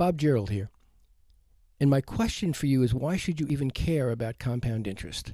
Bob Gerald here. And my question for you is, why should you even care about compound interest?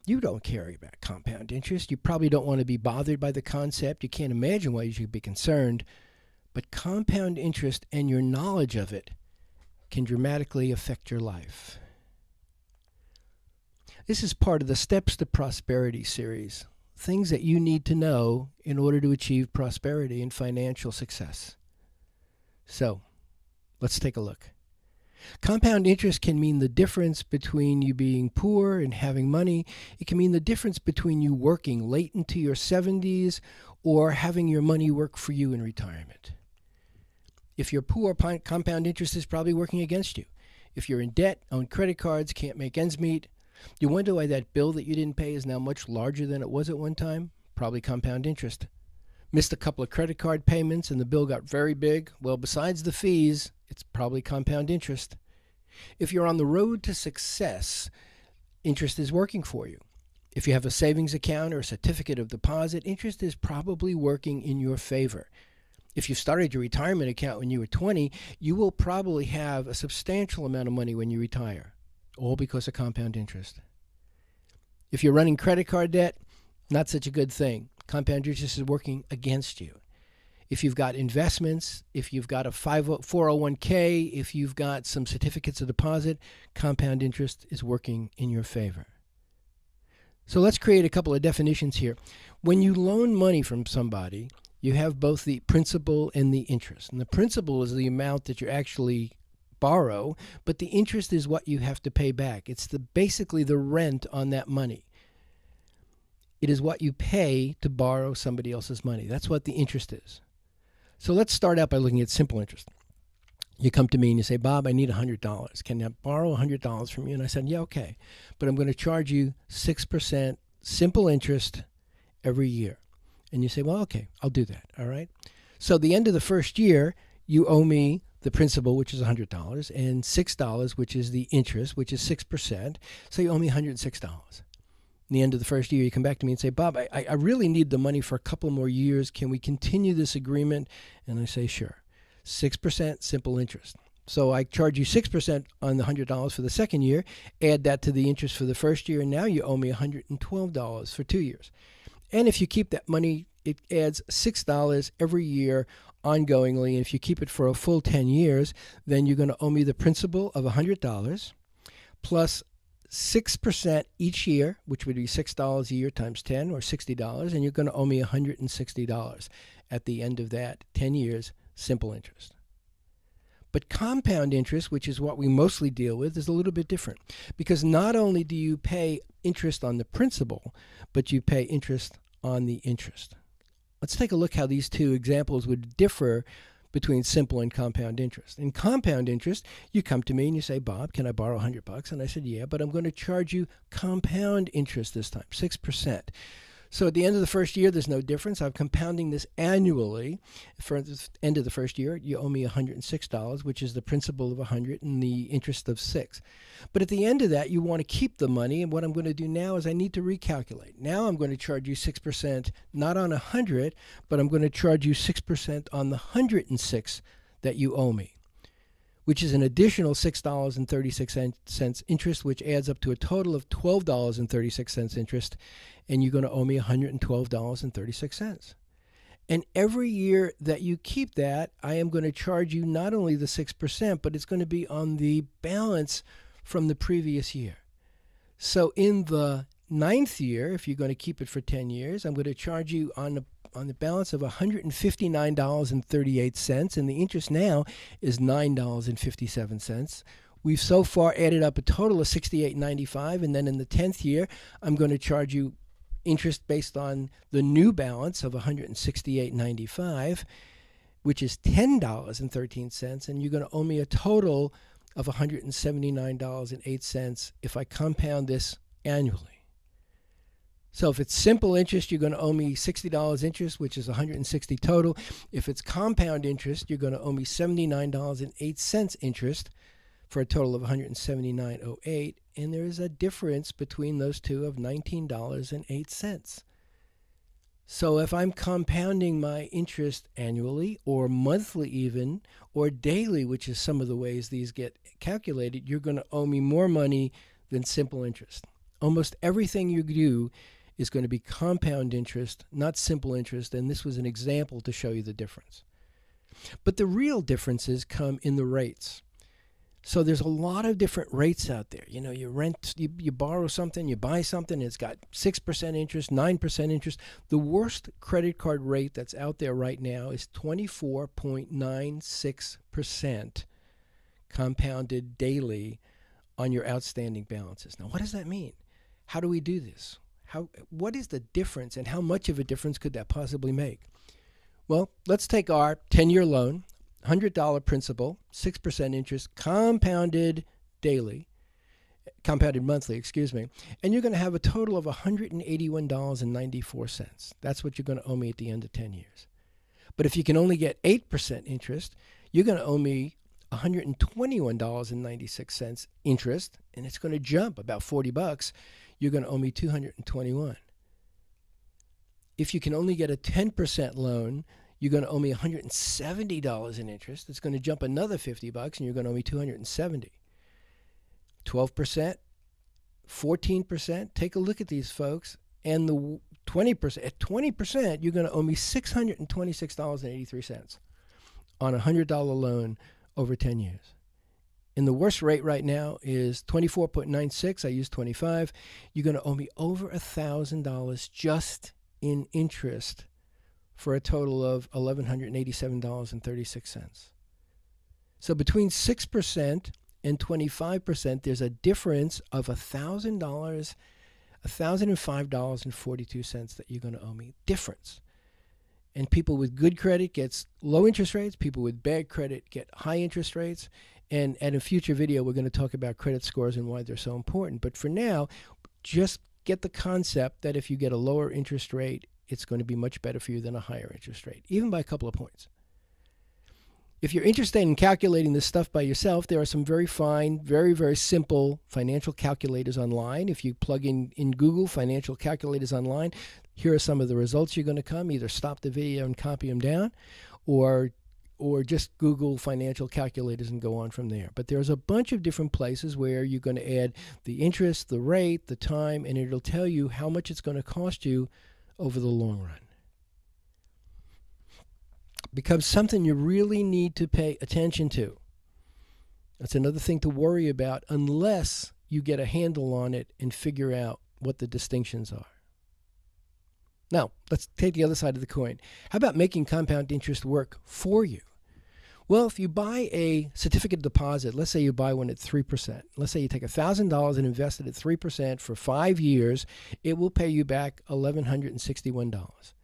You don't care about compound interest. You probably don't want to be bothered by the concept. You can't imagine why you should be concerned. But compound interest and your knowledge of it can dramatically affect your life. This is part of the Steps to Prosperity series. Things that you need to know in order to achieve prosperity and financial success. So, let's take a look. Compound interest can mean the difference between you being poor and having money. It can mean the difference between you working late into your 70s or having your money work for you in retirement. If you're poor, compound interest is probably working against you. If you're in debt, own credit cards, can't make ends meet, you wonder why that bill that you didn't pay is now much larger than it was at one time? Probably compound interest. Missed a couple of credit card payments and the bill got very big? Well, besides the fees, it's probably compound interest. If you're on the road to success, interest is working for you. If you have a savings account or a certificate of deposit, interest is probably working in your favor. If you started your retirement account when you were 20, you will probably have a substantial amount of money when you retire, all because of compound interest. If you're running credit card debt, not such a good thing. Compound interest is working against you. If you've got investments, if you've got a 401k, if you've got some certificates of deposit, compound interest is working in your favor. So let's create a couple of definitions here. When you loan money from somebody, you have both the principal and the interest. And the principal is the amount that you actually borrow, but the interest is what you have to pay back. It's basically the rent on that money. It is what you pay to borrow somebody else's money. That's what the interest is. So let's start out by looking at simple interest. You come to me and you say, Bob, I need $100. Can I borrow $100 from you? And I said, yeah, okay. But I'm going to charge you 6% simple interest every year. And you say, well, okay, I'll do that. All right. So at the end of the first year, you owe me the principal, which is $100, and $6, which is the interest, which is 6%. So you owe me $106. At the end of the first year, you come back to me and say, Bob, I really need the money for a couple more years. Can we continue this agreement? And I say, sure. 6% simple interest. So I charge you 6% on the $100 for the second year, add that to the interest for the first year, and now you owe me $112 for 2 years. And if you keep that money, it adds $6 every year ongoingly. And if you keep it for a full 10 years, then you're going to owe me the principal of $100 plus 6% each year, which would be $6 a year times 10 or $60. And you're going to owe me $160 at the end of that 10 years, simple interest. But compound interest, which is what we mostly deal with, is a little bit different because not only do you pay interest on the principal, but you pay interest on the interest. Let's take a look how these two examples would differ between simple and compound interest. In compound interest, you come to me and you say, Bob, can I borrow $100? And I said, yeah, but I'm going to charge you compound interest this time, 6%. So at the end of the first year, there's no difference. I'm compounding this annually. For the end of the first year, you owe me $106, which is the principal of $100 and the interest of $6. But at the end of that, you want to keep the money. And what I'm going to do now is I need to recalculate. Now I'm going to charge you 6%, not on $100, but I'm going to charge you 6% on the $106 that you owe me, which is an additional $6.36 interest, which adds up to a total of $12.36 interest, and you're going to owe me $112.36. And every year that you keep that, I am going to charge you not only the 6%, but it's going to be on the balance from the previous year. So in the 9th year, if you're going to keep it for 10 years, I'm going to charge you on the balance of $159.38, and the interest now is $9.57. We've so far added up a total of $68.95, and then in the 10th year, I'm going to charge you interest based on the new balance of $168.95, which is $10.13, and you're going to owe me a total of $179.08 if I compound this annually. So if it's simple interest, you're going to owe me $60 interest, which is $160 total. If it's compound interest, you're going to owe me $79.08 interest for a total of $179.08. And there is a difference between those two of $19.08. So if I'm compounding my interest annually or monthly even or daily, which is some of the ways these get calculated, you're going to owe me more money than simple interest. Almost everything you do is going to be compound interest, not simple interest, and this was an example to show you the difference. But the real differences come in the rates. So there's a lot of different rates out there. You know, you rent, you borrow something, you buy something, it's got 6% interest, 9% interest. The worst credit card rate that's out there right now is 24.96% compounded daily on your outstanding balances. Now, what does that mean? How do we do this? What is the difference, and how much of a difference could that possibly make? Well, let's take our 10-year loan, $100 principal, 6% interest, compounded monthly, and you're going to have a total of $181.94. That's what you're going to owe me at the end of 10 years. But if you can only get 8% interest, you're going to owe me $121.96 interest, and it's going to jump about $40. You're going to owe me $221. If you can only get a 10% loan, you're going to owe me $170 in interest. It's going to jump another $50, and you're going to owe me $270. 12%, 14%. Take a look at these, folks. And the 20%. At 20%, you're going to owe me $626.83 on a $100 loan over 10 years. And the worst rate right now is 24.96. I use 25. You're going to owe me over $1,000 just in interest for a total of $1,187.36. So between 6% and 25%, there's a difference of $1,000, $1,005.42 that you're going to owe me. Difference. And people with good credit get low interest rates. People with bad credit get high interest rates. And in a future video, we're going to talk about credit scores and why they're so important. But for now, just get the concept that if you get a lower interest rate, it's going to be much better for you than a higher interest rate, even by a couple of points. If you're interested in calculating this stuff by yourself, there are some very fine, very, very simple financial calculators online. If you plug in Google financial calculators online, here are some of the results you're going to come. Either stop the video and copy them down, or just Google financial calculators and go on from there. But there's a bunch of different places where you're going to add the interest, the rate, the time, and it'll tell you how much it's going to cost you over the long run. Becomes something you really need to pay attention to. That's another thing to worry about unless you get a handle on it and figure out what the distinctions are. Now, let's take the other side of the coin. How about making compound interest work for you? Well, if you buy a certificate of deposit, let's say you buy one at 3%. Let's say you take $1,000 and invest it at 3% for 5 years. It will pay you back $1,161.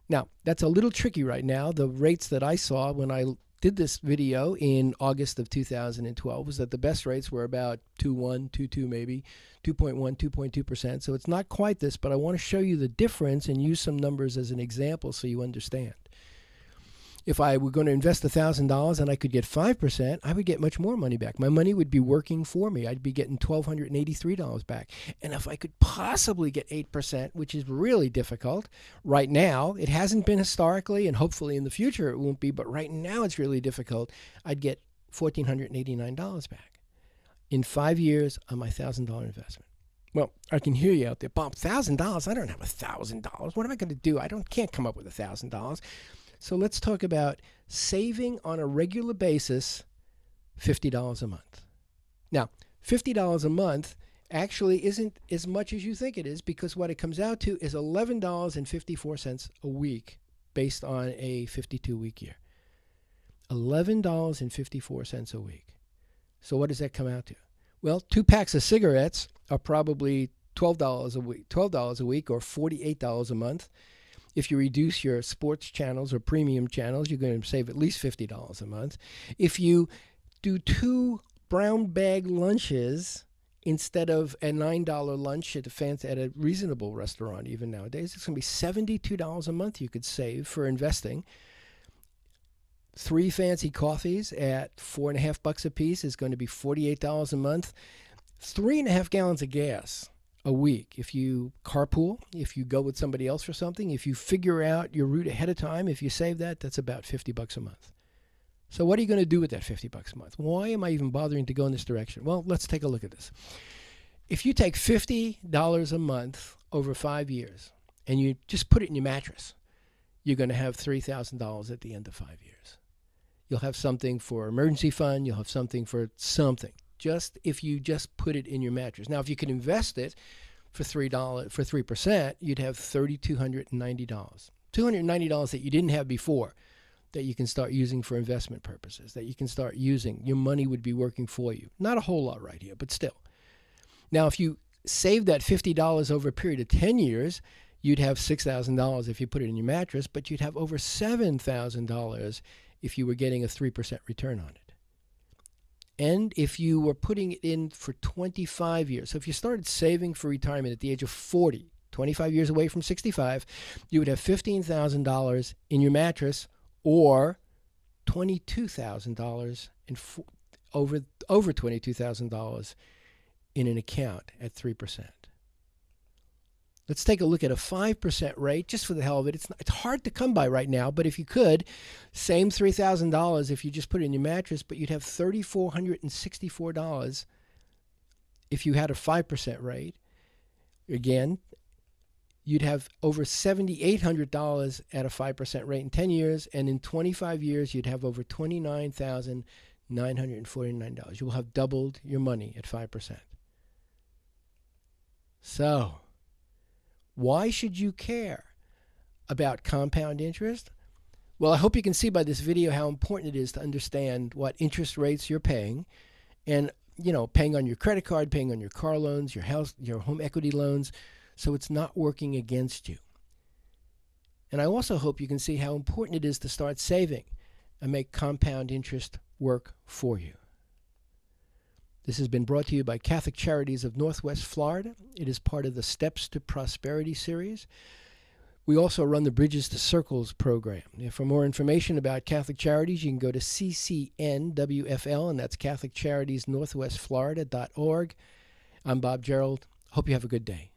Now, that's a little tricky right now. The rates that I saw when I did this video in August of 2012 was that the best rates were about 2.1, 2.2 maybe, 2.1, 2.2%. So it's not quite this, but I want to show you the difference and use some numbers as an example so you understand. If I were going to invest $1,000 and I could get 5%, I would get much more money back. My money would be working for me. I'd be getting $1,283 back. And if I could possibly get 8%, which is really difficult right now, it hasn't been historically, and hopefully in the future it won't be, but right now it's really difficult, I'd get $1,489 back in 5 years on my $1,000 investment. Well, I can hear you out there, Bob, $1,000? I don't have $1,000. What am I going to do? Can't come up with $1,000. So let's talk about saving on a regular basis $50 a month. Now, $50 a month actually isn't as much as you think it is, because what it comes out to is $11.54 a week based on a 52-week year. $11.54 a week. So what does that come out to? Well, 2 packs of cigarettes are probably $12 a week or $48 a month. If you reduce your sports channels or premium channels, you're going to save at least $50 a month. If you do 2 brown bag lunches instead of a $9 lunch at a reasonable restaurant, even nowadays, it's going to be $72 a month you could save for investing. 3 fancy coffees at $4.50 a piece is going to be $48 a month. 3.5 gallons of gas a week. If you carpool, if you go with somebody else for something, if you figure out your route ahead of time, if you save that, that's about $50 a month. So what are you going to do with that $50 a month? Why am I even bothering to go in this direction? Well, let's take a look at this. If you take $50 a month over 5 years and you just put it in your mattress, you're going to have $3,000 at the end of 5 years. You'll have something for emergency fund. You'll have something for something. Just if you just put it in your mattress. Now, if you could invest it for $3%, you'd have $3,290. $290 that you didn't have before, that you can start using for investment purposes, that you can start using. Your money would be working for you. Not a whole lot right here, but still. Now, if you save that $50 over a period of 10 years, you'd have $6,000 if you put it in your mattress, but you'd have over $7,000 if you were getting a 3% return on it. And if you were putting it in for 25 years, so if you started saving for retirement at the age of 40, 25 years away from 65, you would have $15,000 in your mattress or $22,000 over $22,000 in an account at 3%. Let's take a look at a 5% rate just for the hell of it. It's hard to come by right now, but if you could, same $3,000 if you just put it in your mattress, but you'd have $3,464 if you had a 5% rate. Again, you'd have over $7,800 at a 5% rate in 10 years, and in 25 years, you'd have over $29,949. You will have doubled your money at 5%. So, why should you care about compound interest? Well, I hope you can see by this video how important it is to understand what interest rates you're paying, and paying on your credit card, paying on your car loans, your house, your home equity loans, so it's not working against you. And I also hope you can see how important it is to start saving and make compound interest work for you. This has been brought to you by Catholic Charities of Northwest Florida. It is part of the Steps to Prosperity series. We also run the Bridges to Circles program. For more information about Catholic Charities, you can go to CCNWFL, and that's CatholicCharitiesNorthwestFlorida.org. I'm Bob Gerald. Hope you have a good day.